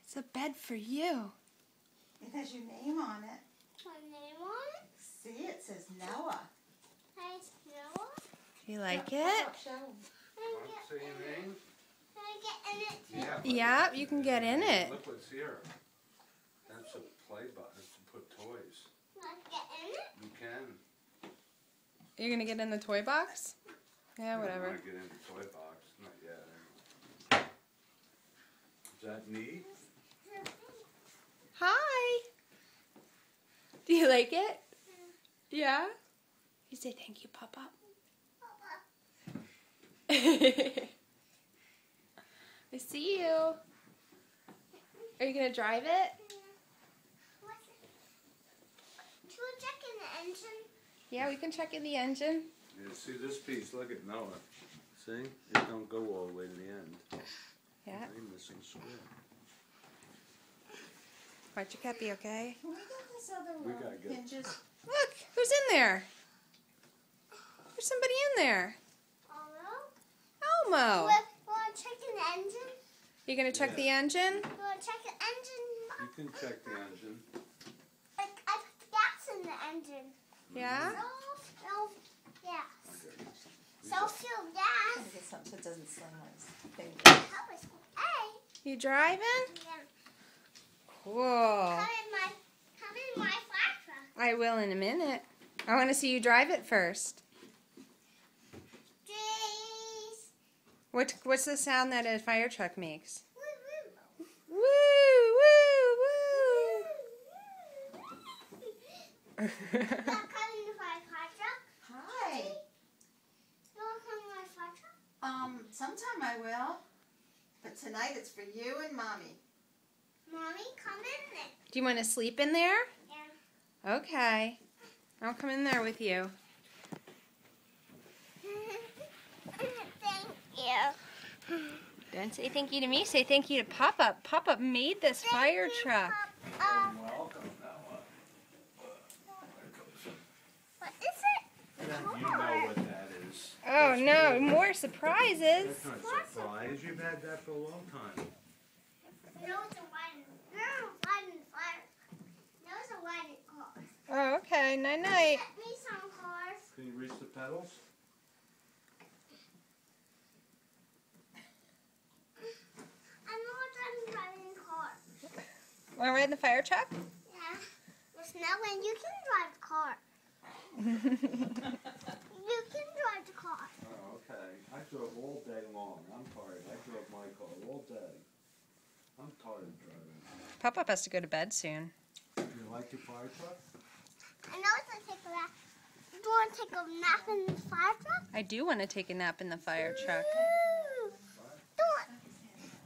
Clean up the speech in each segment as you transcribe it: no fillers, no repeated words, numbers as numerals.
It's a bed for you. It has your name on it. My name on it? See, it says Noah. Nice Noah. Do you like Show it? Show 'em. Say your name? Can I get in it too? Yeah. Yeah, you can get in it. Look what's here. That's a play button. That's to put toys. Can I get in it? You can. You're gonna get in the toy box? Yeah, I whatever. want to get in the toy box. Not yet. Is that neat? Hi. Do you like it? Yeah? You say thank you, Papa. Papa. I see you. Are you gonna drive it? What's it? Should we check in the engine? Yeah, we can check in the engine. Yeah, see this piece? Look at Noah. See? It don't go all the way to the end. Yeah. I'm missing square. Watch your Cappy, okay? Can we get this other We one? gotta get- Hinges. Look, who's in there? There's somebody in there. Hello? Elmo. Want to check in the engine? You gonna check the engine? Want to check the engine? You can check the engine. I put gas in the engine. Yeah? Yeah. Okay. Self-fuel I'm gas. gonna get something so it doesn't sling my finger. That was okay. You driving? Yeah. Cool. Come in my fire truck. I will in a minute. I want to see you drive it first. Jeez. What's the sound that a fire truck makes? Woo, Woo, woo, woo. Not coming to my fire truck. Hi. You want to come to my fire truck? Sometime I will. But tonight it's for you and Mommy. Mommy, come in there. Do you want to sleep in there? Yeah. Okay. I'll come in there with you. Thank you. Don't say thank you to me. Say thank you to Papa. Papa made this fire truck. Welcome, Noah. What is it? You know what that is. Oh no, more surprises. That's not a surprise. You've had that for a long time. No, it's a wine. No, wine fire. No, it's a wine car. Oh, okay. Night night. Get me some cars. Can you reach the pedals? I'm not done driving cars. Want to ride in the fire truck? Yeah. There's no one. You can drive the car. You can drive the car. Oh, okay. I drove all day long. I'm tired. I drove my car all day. I'm tired of driving. Papa has to go to bed soon. You like your fire truck? I know it's going to take a nap. Do you want to take a nap in the fire truck? I do want to take a nap in the fire truck. Ooh. Don't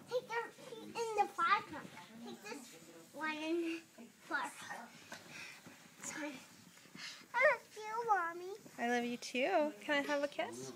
take your in the fire truck. Take this one in the fire truck. Sorry. I love you, Mommy. I love you too. Can I have a kiss?